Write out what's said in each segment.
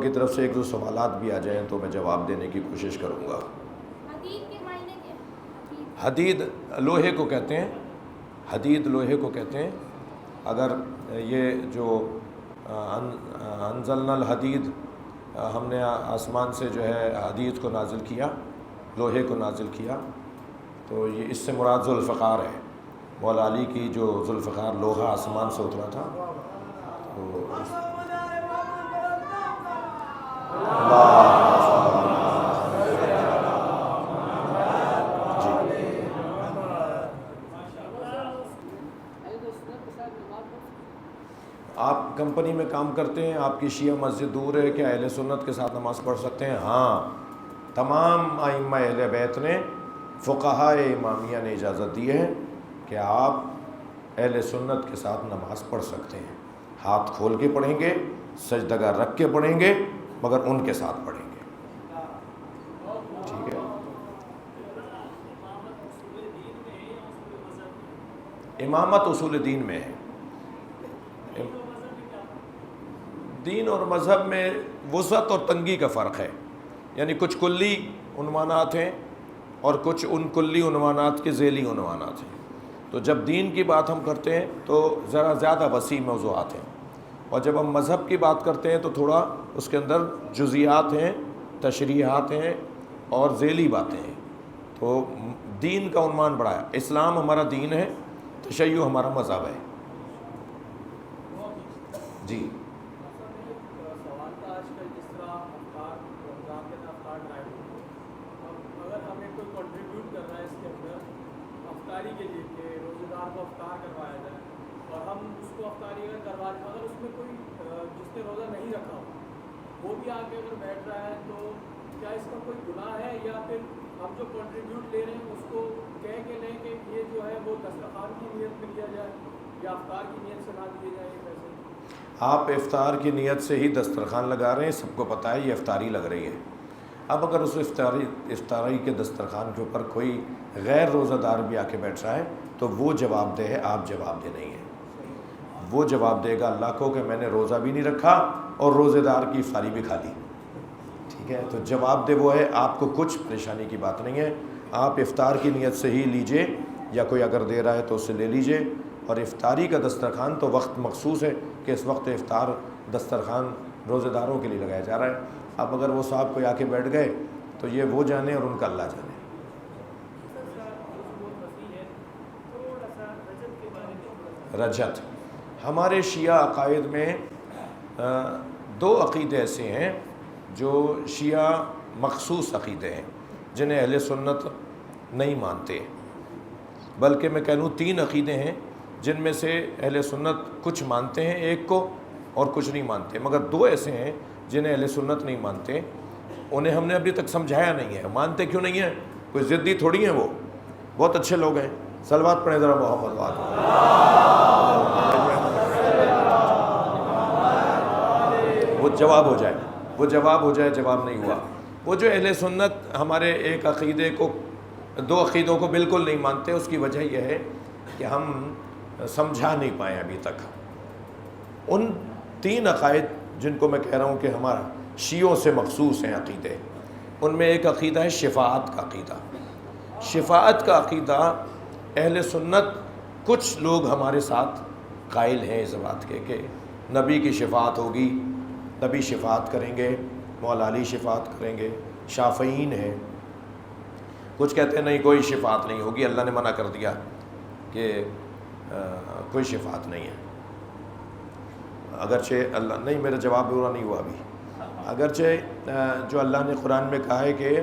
کی طرف سے ایک دو سوالات بھی آ جائیں تو میں جواب دینے کی کوشش کروں گا۔ حدید کے معنی کیا ہے؟ حدید لوہے کو کہتے ہیں، حدید لوہے کو کہتے ہیں۔ اگر یہ جو انزلنا الحدید، ہم نے آسمان سے جو ہے حدید کو نازل کیا، لوہے کو نازل کیا، تو یہ اس سے مراد ذوالفقار ہے۔ مولا علی کی جو ذوالفقار لوہا آسمان سے اترا تھا، تو آپ کمپنی میں کام کرتے ہیں، آپ کی شیعہ مسجد دور ہے، کیا اہل سنت کے ساتھ نماز پڑھ سکتے ہیں؟ ہاں، تمام ائمہ اہل بیت نے، فقہاء امامیہ نے اجازت دی ہے کہ آپ اہل سنت کے ساتھ نماز پڑھ سکتے ہیں۔ ہاتھ کھول کے پڑھیں گے، سجدگاہ رکھ کے پڑھیں گے، مگر ان کے ساتھ پڑھیں گے۔ ٹھیک ہے؟ امامت اصول دین میں ہے۔ دین اور مذہب میں وسعت اور تنگی کا فرق ہے، یعنی کچھ کلی عنوانات ہیں اور کچھ ان کلی عنوانات کے ذیلی عنوانات ہیں۔ تو جب دین کی بات ہم کرتے ہیں تو ذرا زیادہ وسیع موضوعات ہیں، اور جب ہم مذہب کی بات کرتے ہیں تو تھوڑا اس کے اندر جزیات ہیں، تشریحات ہیں اور ذیلی باتیں ہیں۔ تو دین کا عنوان بڑا ہے، اسلام ہمارا دین ہے، تشیع ہمارا مذہب ہے۔ جی کے لیے کہ روزے دار کو افطار کروایا جائے، اور ہم اس کو افطاری اگر کروا دیں، اگر اس میں کوئی جس نے روزہ نہیں رکھا ہو وہ بھی آ کے اگر بیٹھ رہا ہے تو کیا اس کا کوئی گناہ ہے، یا پھر ہم جو کنٹریبیوٹ لے رہے ہیں اس کو کہہ کے لیں کہ یہ جو ہے وہ دسترخوان کی نیت میں لیا جائے یا افطار کی نیت سے نہ دیے جائیں؟ پیسے آپ افطار کی نیت سے ہی دسترخوان لگا رہے ہیں، سب کو پتہ ہے یہ افطاری لگ رہی ہے۔ اب اگر اس افطاری کے دسترخوان کے اوپر کوئی غیر روزہ دار بھی آ کے بیٹھ رہا ہے تو وہ جواب دہ ہے، آپ جواب دہ نہیں ہیں۔ وہ جواب دے گا اللہ کو کہ میں نے روزہ بھی نہیں رکھا اور روزے دار کی افطاری بھی کھا لی۔ ٹھیک ہے؟ تو جواب دہ وہ ہے، آپ کو کچھ پریشانی کی بات نہیں ہے۔ آپ افطار کی نیت سے ہی لیجئے، یا کوئی اگر دے رہا ہے تو اس سے لے لیجئے۔ اور افطاری کا دسترخوان تو وقت مخصوص ہے کہ اس وقت افطار دسترخوان روزے داروں کے لیے لگایا جا رہا ہے۔ اب اگر وہ صاحب کوئی آ کے بیٹھ گئے تو یہ وہ جانے اور ان کا اللہ جانے۔ رجت، ہمارے شیعہ عقائد میں دو عقیدے ایسے ہیں جو شیعہ مخصوص عقیدے ہیں، جنہیں اہل سنت نہیں مانتے، بلکہ میں کہہ لوں 3 عقیدے ہیں جن میں سے اہل سنت کچھ مانتے ہیں ایک کو اور کچھ نہیں مانتے، مگر 2 ایسے ہیں جنہیں اہل سنت نہیں مانتے۔ انہیں ہم نے ابھی تک سمجھایا نہیں ہے۔ مانتے کیوں نہیں ہیں؟ کوئی ضدی تھوڑی ہیں، وہ بہت اچھے لوگ ہیں۔ صلوات پڑھیں ذرا محمد واد۔ وہ جواب ہو جائے، وہ جواب ہو جائے، جواب نہیں ہوا۔ وہ جو اہل سنت ہمارے ایک عقیدے کو، 2 عقیدوں کو بالکل نہیں مانتے، اس کی وجہ یہ ہے کہ ہم سمجھا نہیں پائے ابھی تک۔ ان 3 عقائد جن کو میں کہہ رہا ہوں کہ ہمارا شیعوں سے مخصوص ہیں عقیدے، ان میں ایک عقیدہ ہے شفاعت کا عقیدہ۔ شفاعت کا عقیدہ اہل سنت کچھ لوگ ہمارے ساتھ قائل ہیں اس بات کے کہ نبی کی شفاعت ہوگی، نبی شفاعت کریں گے، مولا علی شفاعت کریں گے، شافعین ہیں۔ کچھ کہتے ہیں نہیں کوئی شفاعت نہیں ہوگی، اللہ نے منع کر دیا کہ کوئی شفاعت نہیں ہے۔ اگرچہ اللہ نہیں، میرا جواب پورا نہیں ہوا ابھی۔ اگرچہ جو اللہ نے قرآن میں کہا ہے کہ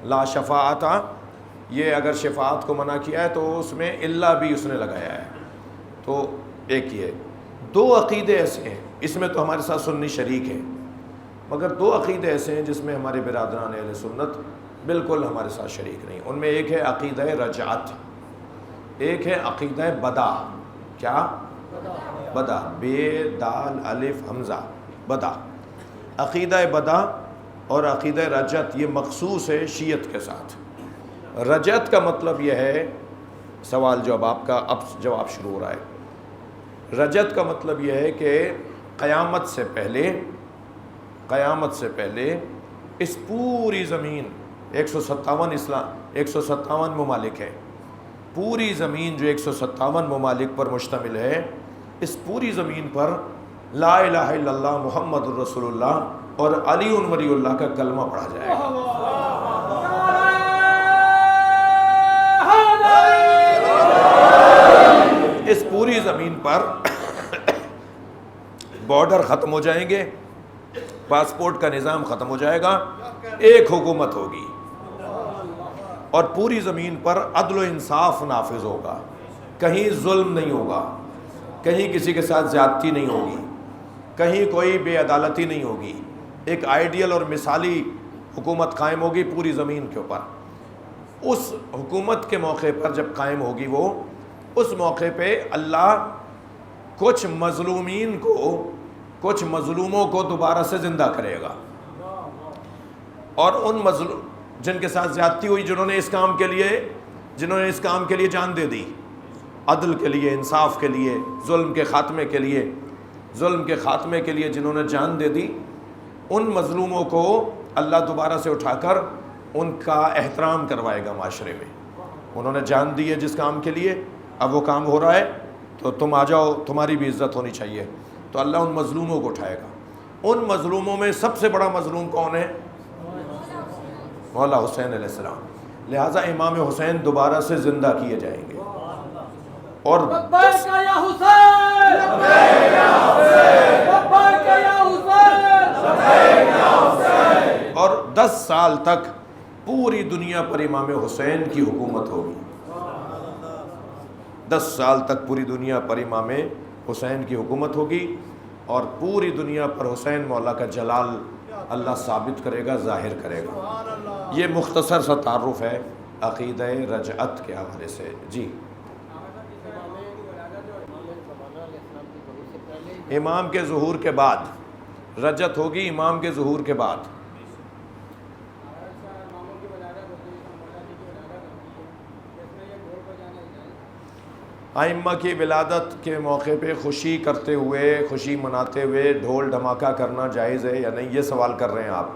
لا شفاعت، یہ اگر شفاعت کو منع کیا ہے تو اس میں اللہ بھی اس نے لگایا ہے، تو ایک یہ 2 عقیدے ایسے ہیں، اس میں تو ہمارے ساتھ سنی شریک ہیں، مگر 2 عقیدے ایسے ہیں جس میں ہمارے برادران اہل سنت بالکل ہمارے ساتھ شریک نہیں۔ ان میں ایک ہے عقیدہ رجعت، ایک ہے عقیدہ بدا۔ کیا؟ بدا، بے دال الف حمزہ، بدا۔ عقیدہ بدا اور عقیدہ رجعت یہ مخصوص ہے شیعت کے ساتھ۔ رجعت کا مطلب یہ ہے، سوال جواب آپ کا اب جواب شروع ہو رہا ہے۔ رجعت کا مطلب یہ ہے کہ قیامت سے پہلے قیامت سے پہلے اس پوری زمین 157 ممالک ہے، پوری زمین جو 157 ممالک پر مشتمل ہے، اس پوری زمین پر لا الہ الا اللہ محمد الرسول اللہ اور علی ولی اللہ کا کلمہ پڑھا جائے گا۔ اس پوری زمین پر بارڈر ختم ہو جائیں گے، پاسپورٹ کا نظام ختم ہو جائے گا، ایک حکومت ہوگی اور پوری زمین پر عدل و انصاف نافذ ہوگا، کہیں ظلم نہیں ہوگا، کہیں کسی کے ساتھ زیادتی نہیں ہوگی، کہیں کوئی بے عدالتی نہیں ہوگی، ایک آئیڈیل اور مثالی حکومت قائم ہوگی پوری زمین کے اوپر۔ اس حکومت کے موقع پر جب قائم ہوگی وہ، اس موقع پہ اللہ کچھ مظلوموں کو دوبارہ سے زندہ کرے گا، اور ان جن کے ساتھ زیادتی ہوئی، جنہوں نے اس کام کے لیے جان دے دی، عدل کے لیے، انصاف کے لیے، ظلم کے خاتمے کے لیے جنہوں نے جان دے دی، ان مظلوموں کو اللہ دوبارہ سے اٹھا کر ان کا احترام کروائے گا معاشرے میں۔ انہوں نے جان دی ہے جس کام کے لیے، اب وہ کام ہو رہا ہے تو تم آ جاؤ، تمہاری بھی عزت ہونی چاہیے، تو اللہ ان مظلوموں کو اٹھائے گا۔ ان مظلوموں میں سب سے بڑا مظلوم کون ہے؟ مولا حسین علیہ السلام۔ لہٰذا امام حسین دوبارہ سے زندہ کیے جائیں گے، اور اور 10 سال تک پوری دنیا پر امام حسین کی حکومت ہوگی۔ 10 سال تک پوری دنیا پر امام حسین کی حکومت ہوگی، اور پوری دنیا پر حسین مولا کا جلال اللہ ثابت کرے گا، ظاہر کرے گا۔ یہ مختصر سا تعارف ہے عقیدہ رجعت کے حوالے سے۔ جی، امام کے ظہور کے بعد رجعت ہوگی، امام کے ظہور کے بعد۔ ائمہ کی ولادت کے موقع پہ خوشی کرتے ہوئے، خوشی مناتے ہوئے ڈھول دھماکہ کرنا جائز ہے یا نہیں، یہ سوال کر رہے ہیں آپ۔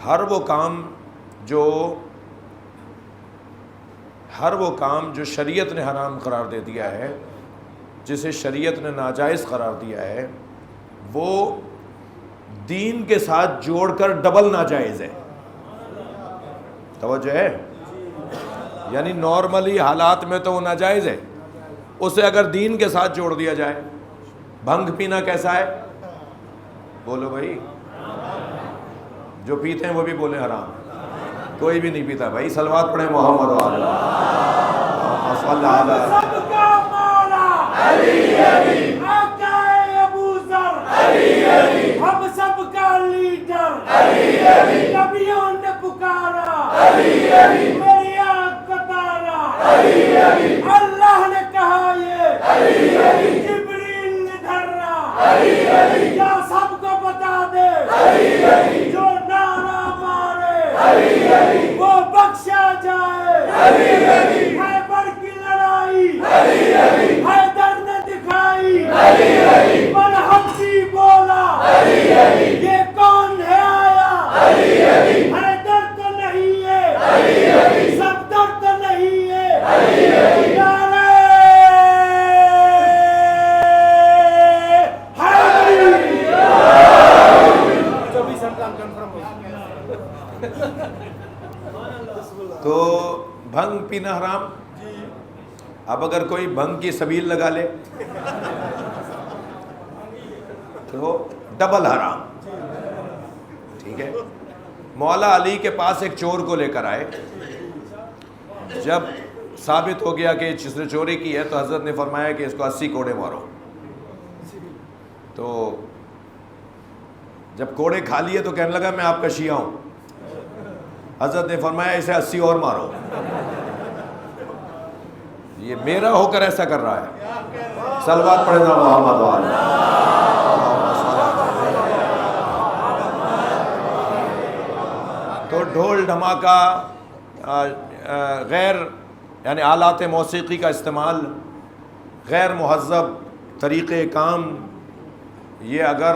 ہر وہ کام جو شریعت نے حرام قرار دے دیا ہے، جسے شریعت نے ناجائز قرار دیا ہے، وہ دین کے ساتھ جوڑ کر ڈبل ناجائز ہے۔ توجہ ہے؟ یعنی نارملی حالات میں تو وہ ناجائز ہے، اسے اگر دین کے ساتھ جوڑ دیا جائے۔ بھنگ پینا کیسا ہے؟ بولو بھائی، جو پیتے ہیں وہ بھی بولیں حرام، کوئی بھی نہیں پیتا بھائی۔ صلوات پڑھیں محمد و آل صلی اللہ علیہ۔ ہم سب کا لیڈر نبیوں نے پکارا، میری آنکھ کا تارا، اللہ نے کہا یہ جبریل نے دھرا، یا سب کو بتا دے جو نعرہ مارے وہ بخشا جائے۔ خیبر کی لڑائی حیدر نے دکھائی، پر حبشی بولا یہ کون ہے آیا؟ حیدر تو نہیں ہے، صفدر تو نہیں ہے، نعرہ حیدری۔ تو بھنگ پینا حرام۔ اب اگر کوئی بھنگ کی سبیل لگا لے تو ڈبل حرام، ٹھیک ہے۔ مولا علی کے پاس ایک چور کو لے کر آئے، جب ثابت ہو گیا کہ جس نے چوری کی ہے تو حضرت نے فرمایا کہ اس کو 80 کوڑے مارو۔ تو جب کوڑے کھا لیے تو کہنے لگا میں آپ کا شیعہ ہوں۔ حضرت نے فرمایا اسے 80 اور مارو، یہ میرا ہو کر ایسا کر رہا ہے۔ صلوات پڑھیں محمد و آل۔ تو ڈھول دھماکہ، غیر یعنی آلات موسیقی کا استعمال، غیر مہذب طریقہ کام، یہ اگر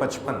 55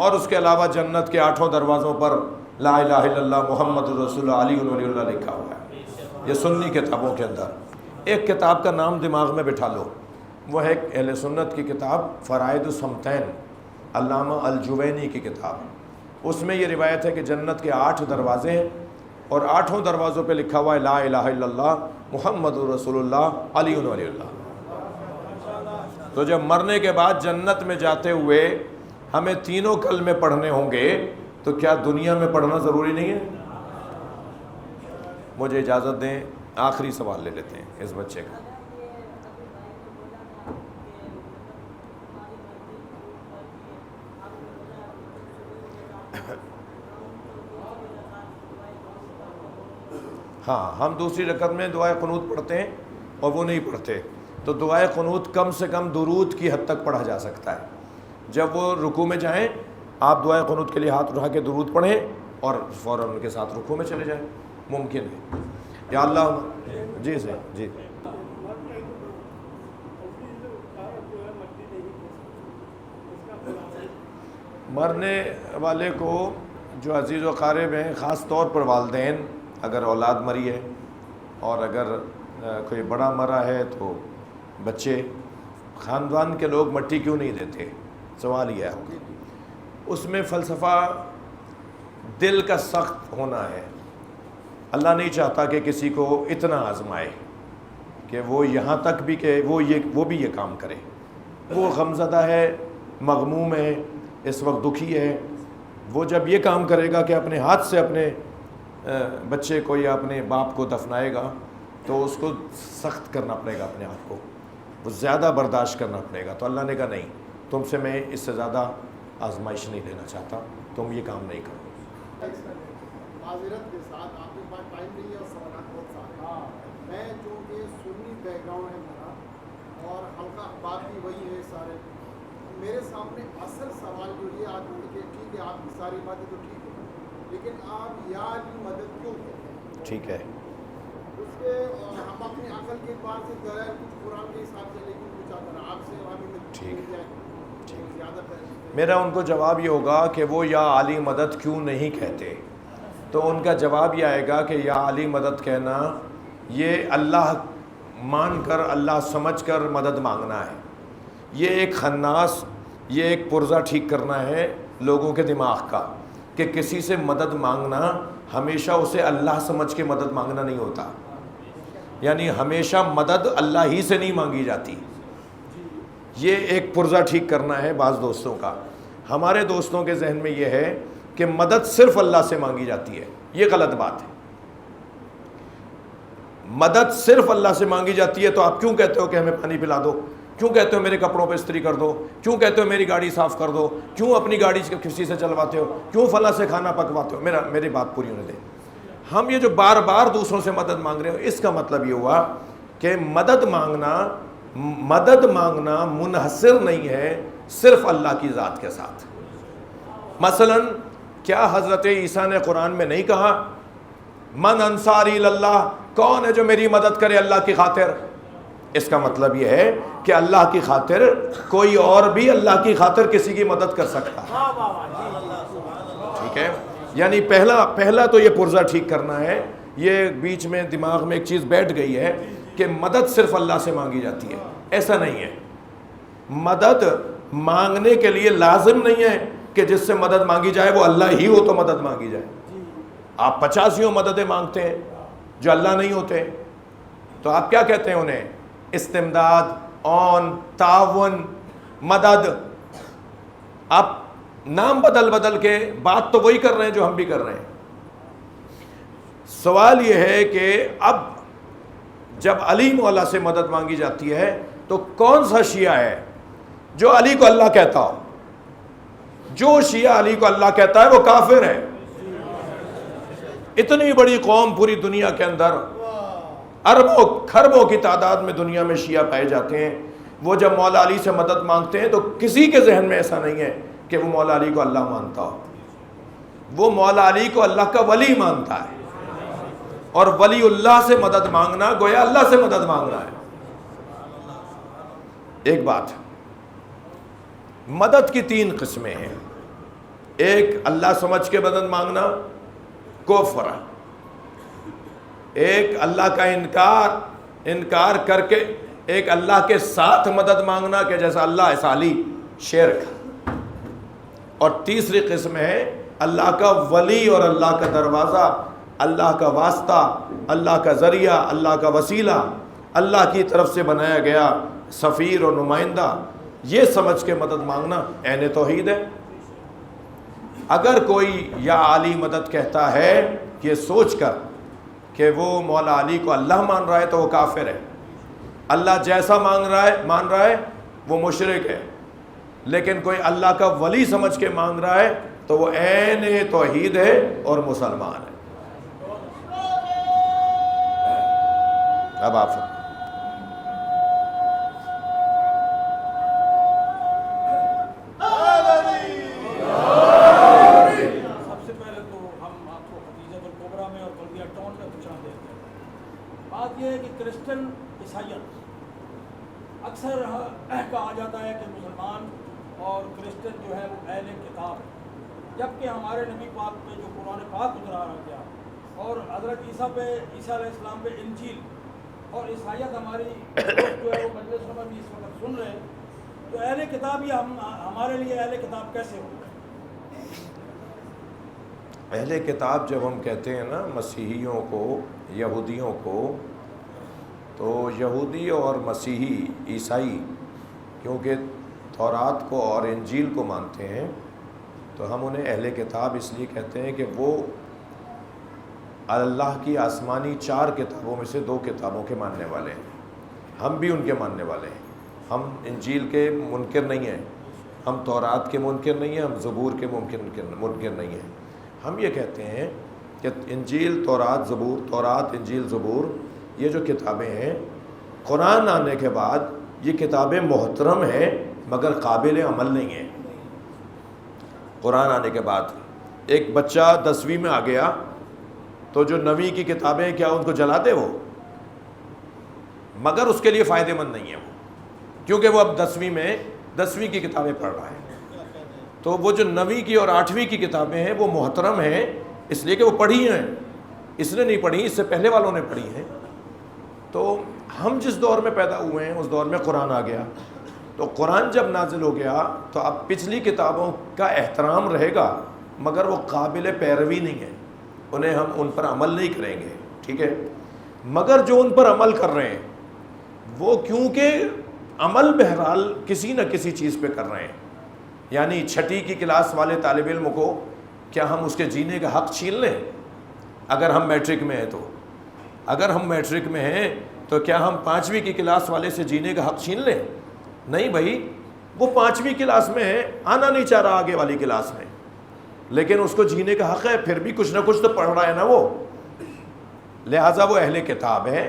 اور اس کے علاوہ جنت کے 8 دروازوں پر لا الہ الا اللہ محمد رسول اللہ علی ولی اللہ لکھا ہوا ہے. یہ سنی کتابوں کے اندر. ایک کتاب کا نام دماغ میں بٹھا لو, وہ ہے اہل سنت کی کتاب فرائض الصمتین, علامہ الجوینی کی کتاب. اس میں یہ روایت ہے کہ جنت کے 8 دروازے ہیں اور 8 دروازوں پہ لکھا ہوا ہے لا الہ الا اللہ محمد رسول اللہ علی ولی اللہ. تو جب مرنے کے بعد جنت میں جاتے ہوئے ہمیں تینوں کلمے پڑھنے ہوں گے تو کیا دنیا میں پڑھنا ضروری نہیں ہے؟ مجھے اجازت دیں, آخری سوال لے لیتے ہیں اس بچے کا. ہاں, ہم دوسری رکعت میں دعائے قنوت پڑھتے ہیں اور وہ نہیں پڑھتے, تو دعائے قنوت کم سے کم درود کی حد تک پڑھا جا سکتا ہے. جب وہ رکوع میں جائیں آپ دعائے قنوت کے لیے ہاتھ اٹھا کے درود پڑھیں اور فوراً ان کے ساتھ رکوع میں چلے جائیں, ممکن ہے. یا اللہ جی سے جی مرنے والے کو جو عزیز و قارب ہیں, خاص طور پر والدین, اگر اولاد مری ہے اور اگر کوئی بڑا مرا ہے تو بچے, خاندان کے لوگ مٹی کیوں نہیں دیتے؟ سوال یہ ہے. اس میں فلسفہ دل کا سخت ہونا ہے. اللہ نہیں چاہتا کہ کسی کو اتنا آزمائے کہ وہ یہاں تک بھی کہ وہ بھی یہ کام کرے. وہ غمزدہ ہے, مغموم ہے, اس وقت دکھی ہے. وہ جب یہ کام کرے گا کہ اپنے ہاتھ سے اپنے بچے کو یا اپنے باپ کو دفنائے گا تو اس کو سخت کرنا پڑے گا, اپنے آپ کو وہ زیادہ برداشت کرنا پڑے گا. تو اللہ نے کہا نہیں, تم سے میں اس سے زیادہ آزمائش نہیں لینا چاہتا, تم یہ کام نہیں کرو. معذرت کے ساتھ آپ کے پاس ٹائم نہیں ہے اور سوالات بہت سارے. میں چونکہ سنی بیک گراؤنڈ ہے میرا اور حلقہ بات بھی وہی ہے سارے, میرے سامنے اصل سوال جو یہ آج کہ ٹھیک ہے آپ کی ساری باتیں تو ٹھیک ہے, لیکن آپ یا کی مدد کیوں کرتے ہیں؟ ٹھیک ہے, اس کے ہم اپنی عقل کے اعتبار سے جو ہے کچھ قرآن کے حساب سے, لیکن کچھ اگر آپ سے مل جائے زیادہ تر. میرا ان کو جواب یہ ہوگا کہ وہ یا علی مدد کیوں نہیں کہتے. تو ان کا جواب یہ آئے گا کہ یا علی مدد کہنا یہ اللہ مان کر, اللہ سمجھ کر مدد مانگنا ہے. یہ ایک خناس, یہ ایک پرزہ ٹھیک کرنا ہے لوگوں کے دماغ کا کہ کسی سے مدد مانگنا ہمیشہ اسے اللہ سمجھ کے مدد مانگنا نہیں ہوتا. یعنی ہمیشہ مدد اللہ ہی سے نہیں مانگی جاتی. یہ ایک پرزہ ٹھیک کرنا ہے بعض دوستوں کا. ہمارے دوستوں کے ذہن میں یہ ہے کہ مدد صرف اللہ سے مانگی جاتی ہے. یہ غلط بات ہے. مدد صرف اللہ سے مانگی جاتی ہے تو آپ کیوں کہتے ہو کہ ہمیں پانی پلا دو؟ کیوں کہتے ہو میرے کپڑوں پہ استری کر دو؟ کیوں کہتے ہو میری گاڑی صاف کر دو؟ کیوں اپنی گاڑی کسی سے چلواتے ہو؟ کیوں فلاں سے کھانا پکواتے ہو؟ میری بات پوری ہونے دیں. ہم یہ جو بار بار دوسروں سے مدد مانگ رہے ہو, اس کا مطلب یہ ہوا کہ مدد مانگنا منحصر نہیں ہے صرف اللہ کی ذات کے ساتھ. مثلا کیا حضرت عیسیٰ نے قرآن میں نہیں کہا من انصاری اللہ, کون ہے جو میری مدد کرے اللہ کی خاطر؟ اس کا مطلب یہ ہے کہ اللہ کی خاطر کوئی اور بھی اللہ کی خاطر کسی کی مدد کر سکتا ہے. ٹھیک ہے, یعنی پہلا تو یہ پرزہ ٹھیک کرنا ہے. یہ بیچ میں دماغ میں ایک چیز بیٹھ گئی ہے کہ مدد صرف اللہ سے مانگی جاتی ہے. ایسا نہیں ہے. مدد مانگنے کے لیے لازم نہیں ہے کہ جس سے مدد مانگی جائے وہ اللہ ہی ہو تو مدد مانگی جائے. آپ 85 مددیں مانگتے ہیں جو اللہ نہیں ہوتے, تو آپ کیا کہتے ہیں انہیں؟ استمداد, اون, تعاون, مدد. آپ نام بدل کے بات تو وہی کر رہے ہیں جو ہم بھی کر رہے ہیں. سوال یہ ہے کہ اب جب علی مولا سے مدد مانگی جاتی ہے تو کون سا شیعہ ہے جو علی کو اللہ کہتا ہو؟ جو شیعہ علی کو اللہ کہتا ہے وہ کافر ہے. اتنی بڑی قوم پوری دنیا کے اندر اربوں خربوں کی تعداد میں دنیا میں شیعہ پائے جاتے ہیں. وہ جب مولا علی سے مدد مانگتے ہیں تو کسی کے ذہن میں ایسا نہیں ہے کہ وہ مولا علی کو اللہ مانتا ہو. وہ مولا علی کو اللہ کا ولی مانتا ہے, اور ولی اللہ سے مدد مانگنا گویا اللہ سے مدد مانگنا ہے. ایک بات, مدد کی 3 قسمیں ہیں. ایک اللہ سمجھ کے مدد مانگنا کفر ہے، ایک اللہ کا انکار کر کے ایک اللہ کے ساتھ مدد مانگنا کہ جیسا اللہ ایسا علی، شرک۔ اور تیسری قسم ہے اللہ کا ولی اور اللہ کا دروازہ، اللہ کا واسطہ، اللہ کا ذریعہ، اللہ کا وسیلہ، اللہ کی طرف سے بنایا گیا سفیر اور نمائندہ، یہ سمجھ کے مدد مانگنا عین توحید ہے۔ اگر کوئی یا علی مدد کہتا ہے یہ سوچ کر کہ وہ مولا علی کو اللہ مان رہا ہے تو وہ کافر ہے، اللہ جیسا مان رہا ہے وہ مشرک ہے، لیکن کوئی اللہ کا ولی سمجھ کے مانگ رہا ہے تو وہ عین توحید ہے اور مسلمان ہے۔ اب آپ سب سے پہلے تو ہم آپ کو خدیجہ الکبریٰ میں اور قلبیہ ٹون میں پہچان دیتے ہیں۔ بات یہ ہے کہ کرسچن عیسائیت اکثر کہا جاتا ہے کہ مسلمان اور کرسچن جو ہے وہ اہل کتاب ہے، جبکہ ہمارے نبی پاک پہ جو قرآن پاک اترا گیا اور حضرت عیسیٰ علیہ السلام پہ انجیل، اور عیسائیت ہماری جو ہے وہ مجلسوں میں بھی اس وقت سن رہے ہیں، تو اہل کتاب یہ ہمارے لیے اہل کتاب کیسے ہو؟ اہل کتاب جب ہم کہتے ہیں نا مسیحیوں کو، یہودیوں کو، تو یہودی اور مسیحی عیسائی کیونکہ تورات کو اور انجیل کو مانتے ہیں تو ہم انہیں اہل کتاب اس لیے کہتے ہیں کہ وہ اللہ کی آسمانی 4 کتابوں میں سے 2 کتابوں کے ماننے والے ہیں۔ ہم بھی ان کے ماننے والے ہیں، ہم انجیل کے منکر نہیں ہیں، ہم تورات کے منکر نہیں ہیں، ہم زبور کے منکر نہیں ہیں۔ ہم یہ کہتے ہیں کہ انجیل، تورات، انجیل، زبور، یہ جو کتابیں ہیں قرآن آنے کے بعد یہ کتابیں محترم ہیں مگر قابل عمل نہیں ہیں۔ قرآن آنے کے بعد ایک بچہ 10ویں میں آ گیا تو جو 9ویں کی کتابیں کیا ان کو جلا دے وہ؟ مگر اس کے لیے فائدہ مند نہیں ہے وہ، کیونکہ وہ اب 10ویں کی کتابیں پڑھ رہا ہے۔ تو وہ جو 9ویں کی اور 8ویں کی کتابیں ہیں وہ محترم ہیں اس لیے کہ وہ پڑھی ہیں، اس نے نہیں پڑھی، اس سے پہلے والوں نے پڑھی ہیں۔ تو ہم جس دور میں پیدا ہوئے ہیں اس دور میں قرآن آ گیا، تو قرآن جب نازل ہو گیا تو اب پچھلی کتابوں کا احترام رہے گا مگر وہ قابل پیروی نہیں ہے، انہیں ہم ان پر عمل نہیں کریں گے، ٹھیک ہے۔ مگر جو ان پر عمل کر رہے ہیں وہ کیونکہ عمل بہرحال کسی نہ کسی چیز پہ کر رہے ہیں، یعنی 6ٹھی کی کلاس والے طالب علم کو کیا ہم اس کے جینے کا حق چھین لیں؟ اگر ہم میٹرک میں ہیں تو اگر ہم میٹرک میں ہیں تو کیا ہم 5ویں کی کلاس والے سے جینے کا حق چھین لیں؟ نہیں بھائی، وہ 5ویں کلاس میں ہے، آنا نہیں چاہ رہا آگے والی کلاس میں، لیکن اس کو جینے کا حق ہے، پھر بھی کچھ نہ کچھ تو پڑھ رہا ہے نا وہ، لہٰذا وہ اہل کتاب ہے،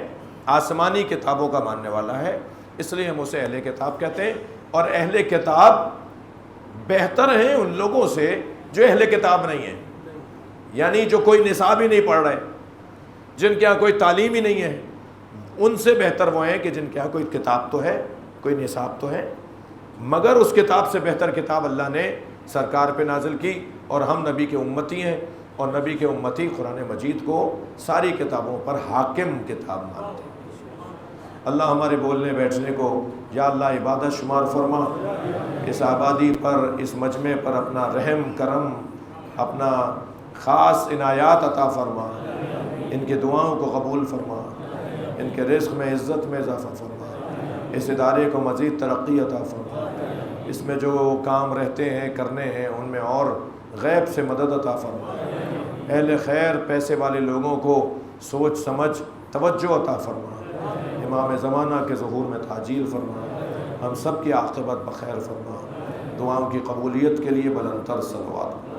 آسمانی کتابوں کا ماننے والا ہے، اس لیے ہم اسے اہل کتاب کہتے ہیں۔ اور اہل کتاب بہتر ہیں ان لوگوں سے جو اہل کتاب نہیں ہیں، یعنی جو کوئی نصاب ہی نہیں پڑھ رہے، جن کے یہاں کوئی تعلیم ہی نہیں ہے، ان سے بہتر وہ ہیں کہ جن کے یہاں کوئی کتاب تو ہے، کوئی نصاب تو ہے، مگر اس کتاب سے بہتر کتاب اللہ نے سرکار پہ نازل کی، اور ہم نبی کے امتی ہیں، اور نبی کے امتی قرآن مجید کو ساری کتابوں پر حاکم کتاب مانتے ہیں۔ اللہ ہمارے بولنے بیٹھنے کو یا اللہ عبادت شمار فرما، اس آبادی پر، اس مجمع پر اپنا رحم کرم، اپنا خاص عنایات عطا فرما، ان کے دعاؤں کو قبول فرما، ان کے رزق میں عزت میں اضافہ فرما، اس ادارے کو مزید ترقی عطا فرما، اس میں جو کام رہتے ہیں کرنے ہیں ان میں اور غیب سے مدد عطا فرما، اہل خیر پیسے والے لوگوں کو سوچ سمجھ توجہ عطا فرما، امام زمانہ کے ظہور میں تعجیل فرما، ہم سب کی عاقبت بخیر فرما، دعاؤں کی قبولیت کے لیے بلند تر صلوات۔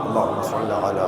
اللہم صلی علی